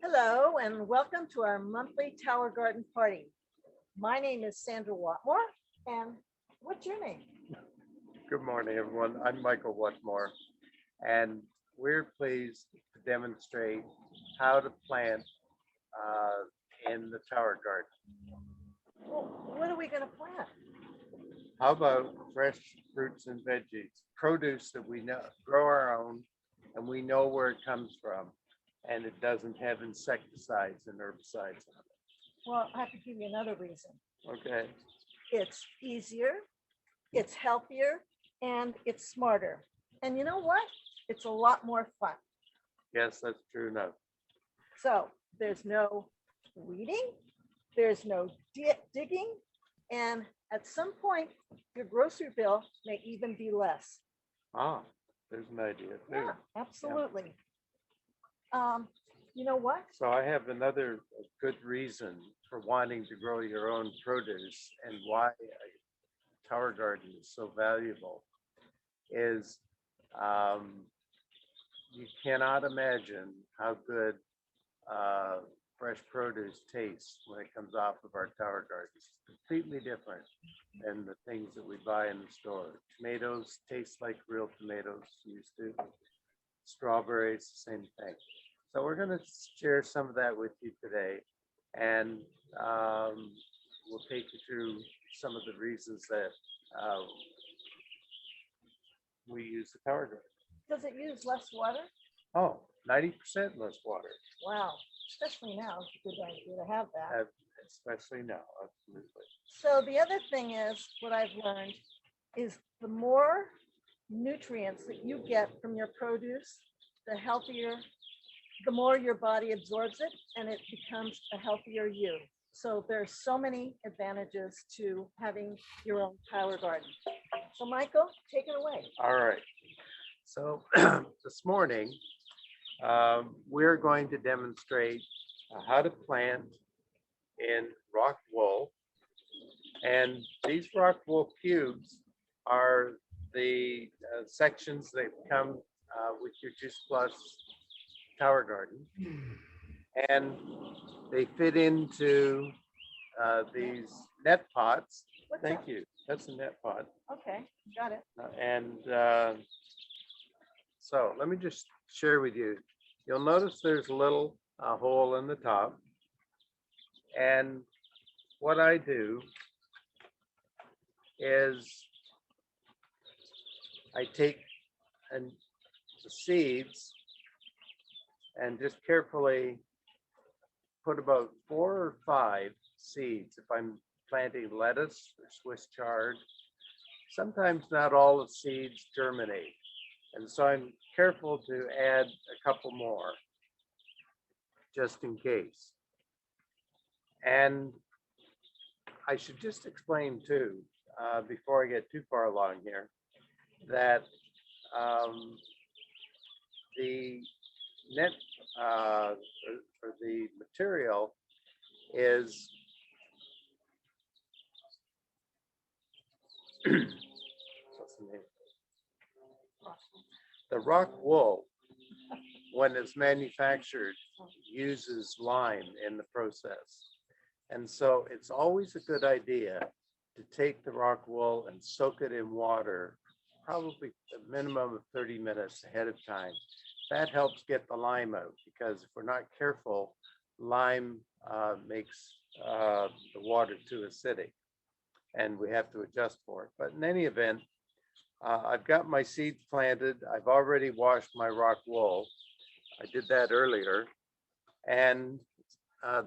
Hello and welcome to our monthly Tower Garden party. My name is Sandra Watmore, and what's your name? Good morning, everyone. I'm Michael Whatmore, and we're pleased to demonstrate how to plant in the tower garden. Well, what are we going to plant? How about fresh fruits and veggies, produce that we know grow our own, and we know where it comes from, and it doesn't have insecticides and herbicides on Well, I have to give you another reason. it. Okay. It's easier, it's healthier, and it's smarter. And you know what? It's a lot more fun. Yes, that's true enough. So there's no weeding, there's no digging, and at some point, your grocery bill may even be less. Ah, there's an idea too. Yeah, absolutely. You know what? So I have another good reason for wanting to grow your own produce and why a tower garden is so valuable is you cannot imagine how good fresh produce tastes when it comes off of our tower gardens. It's completely different than the things that we buy in the store. Tomatoes taste like real tomatoes used to. Strawberries, same thing. So we're going to share some of that with you today, and we'll take you through some of the reasons that we use the tower garden. Does it use less water? Oh, 90% less water. Wow, especially now, it's a good idea to have that. Especially now, absolutely. So the other thing is, what I've learned is the more nutrients that you get from your produce, the healthier, the more your body absorbs it, and it becomes a healthier you. So there's so many advantages to having your own tower garden. So Michael, take it away. All right. So this morning, we're going to demonstrate how to plant in rock wool. And these rock wool cubes are the sections that come with your Juice Plus tower garden. And they fit into these net pots. What's Thank that? you. That's a net pot. Okay, got it. So let me just share with you. You'll notice there's a little hole in the top. And what I do is I take the seeds and just carefully put about 4 or 5 seeds. If I'm planting lettuce or Swiss chard, sometimes not all the seeds germinate. And so I'm careful to add a couple more just in case. And I should just explain too, before I get too far along here, that the net or the material is what's the name? The rock wool, when it's manufactured, uses lime in the process. And so it's always a good idea to take the rock wool and soak it in water, probably a minimum of 30 minutes ahead of time. That helps get the lime out, because if we're not careful, lime makes the water too acidic, and we have to adjust for it. But in any event, I've got my seeds planted. I've already washed my rock wool. I did that earlier. And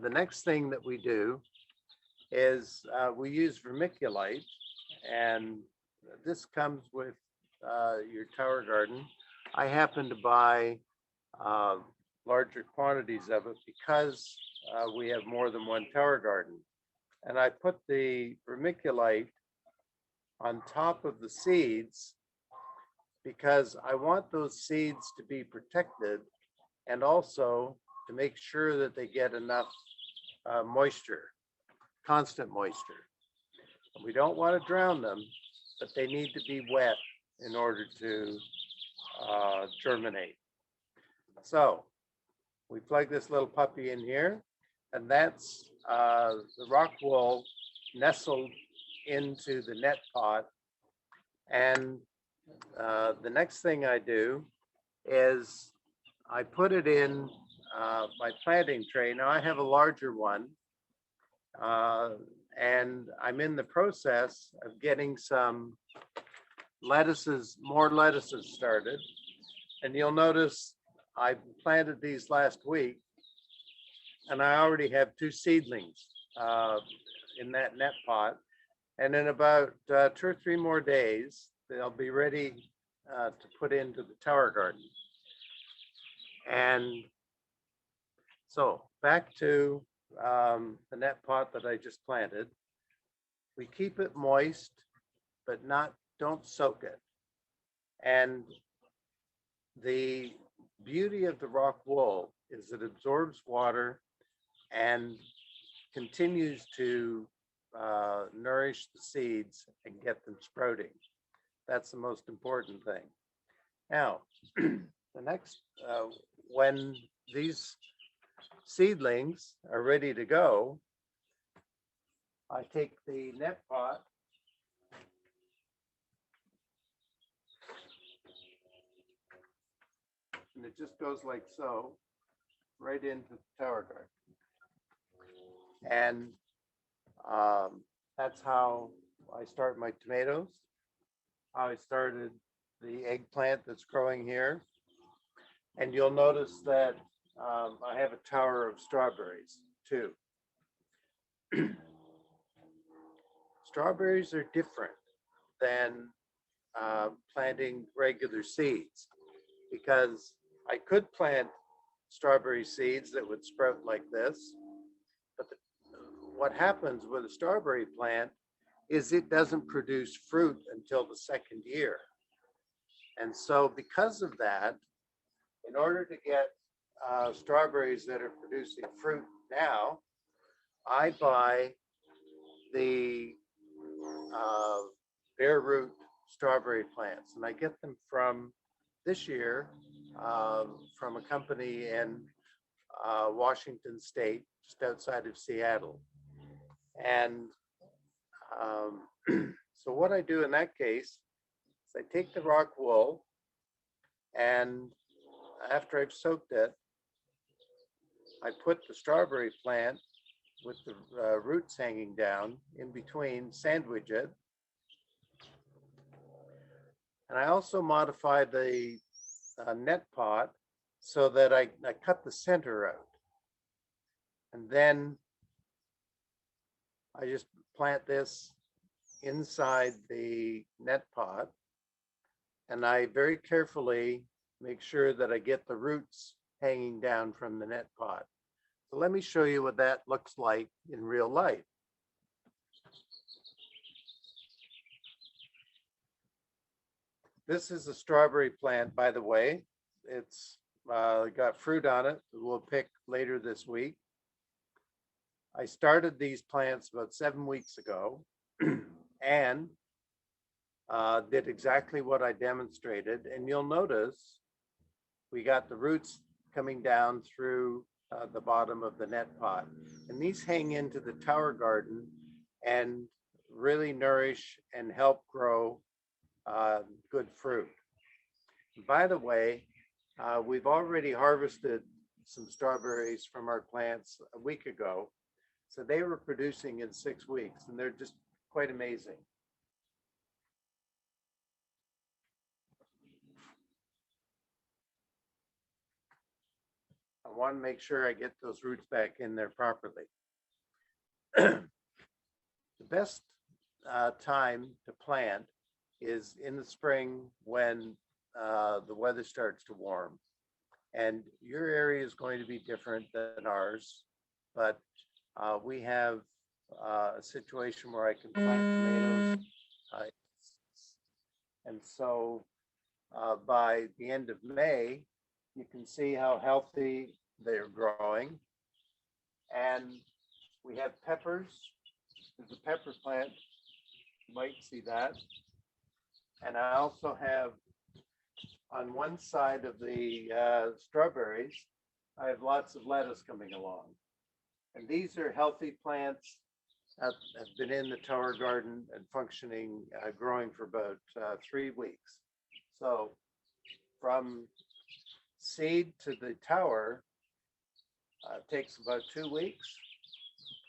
the next thing that we do is we use vermiculite, and this comes with your tower garden. I happen to buy larger quantities of it because we have more than one tower garden. And I put the vermiculite on top of the seeds because I want those seeds to be protected, and also to make sure that they get enough moisture, constant moisture. And we don't want to drown them, but they need to be wet in order to germinate. So we plug this little puppy in here, and that's the rock wool nestled into the net pot. And the next thing I do is I put it in my planting tray. Now I have a larger one, and I'm in the process of getting some more lettuces started. And you'll notice I planted these last week, and I already have 2 seedlings in that net pot. And in about 2 or 3 more days, they'll be ready to put into the tower garden. And so back to the net pot that I just planted. We keep it moist, but don't soak it. And the beauty of the rock wool is it absorbs water and continues to nourish the seeds and get them sprouting. That's the most important thing. Now, the next, when these seedlings are ready to go, I take the net pot and it just goes like so, right into the tower garden. And that's how I start my tomatoes, how I started the eggplant that's growing here. And you'll notice that I have a tower of strawberries too. Strawberries are different than planting regular seeds, because I could plant strawberry seeds that would sprout like this, but what happens with a strawberry plant is it doesn't produce fruit until the 2nd year. And so because of that, in order to get strawberries that are producing fruit now, I buy the bare root strawberry plants, and I get them from this year from a company in Washington State, just outside of Seattle. And so what I do in that case is I take the rock wool, and after I've soaked it, I put the strawberry plant with the roots hanging down in between, sandwich it. And I also modify the net pot so that I cut the center out. And then I just plant this inside the net pot. And I very carefully make sure that I get the roots hanging down from the net pot. So let me show you what that looks like in real life. This is a strawberry plant, by the way. It's got fruit on it that we'll pick later this week. I started these plants about 7 weeks ago and did exactly what I demonstrated. And you'll notice we got the roots coming down through the bottom of the net pot. And these hang into the tower garden and really nourish and help grow good fruit. By the way, we've already harvested some strawberries from our plants a week ago. So they were producing in 6 weeks, and they're just quite amazing. I want to make sure I get those roots back in there properly. The best time to plant is in the spring when the weather starts to warm. And your area is going to be different than ours, but we have a situation where I can plant tomatoes. And so by the end of May, you can see how healthy they're growing. And we have peppers. There's a pepper plant. You might see that. And I also have on one side of the strawberries, I have lots of lettuce coming along. And these are healthy plants that have been in the tower garden and functioning, growing for about 3 weeks. So from seed to the tower takes about 2 weeks.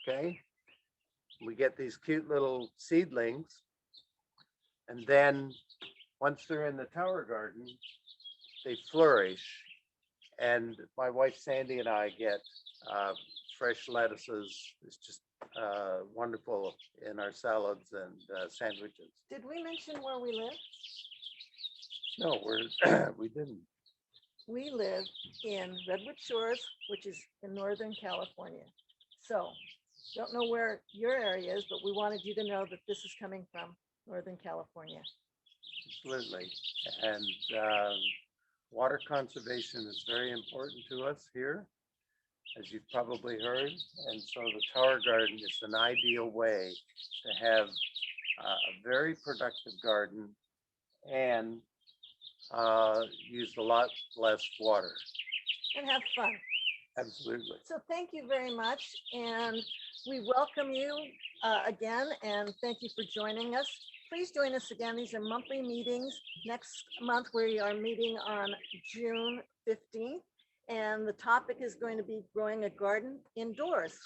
Okay. We get these cute little seedlings. And then once they're in the tower garden, they flourish. And my wife Sandy and I get fresh lettuces. It's just wonderful in our salads and sandwiches. Did we mention where we live? No, we didn't. We live in Redwood Shores, which is in Northern California. So don't know where your area is, but we wanted you to know that this is coming from Northern California. Absolutely. And water conservation is very important to us here, as you've probably heard. And so the tower garden is an ideal way to have a very productive garden and use a lot less water. And have fun. Absolutely. So thank you very much. And we welcome you again. And thank you for joining us. Please join us again. These are monthly meetings. Next month, we are meeting on June 15th. And the topic is going to be growing a garden indoors.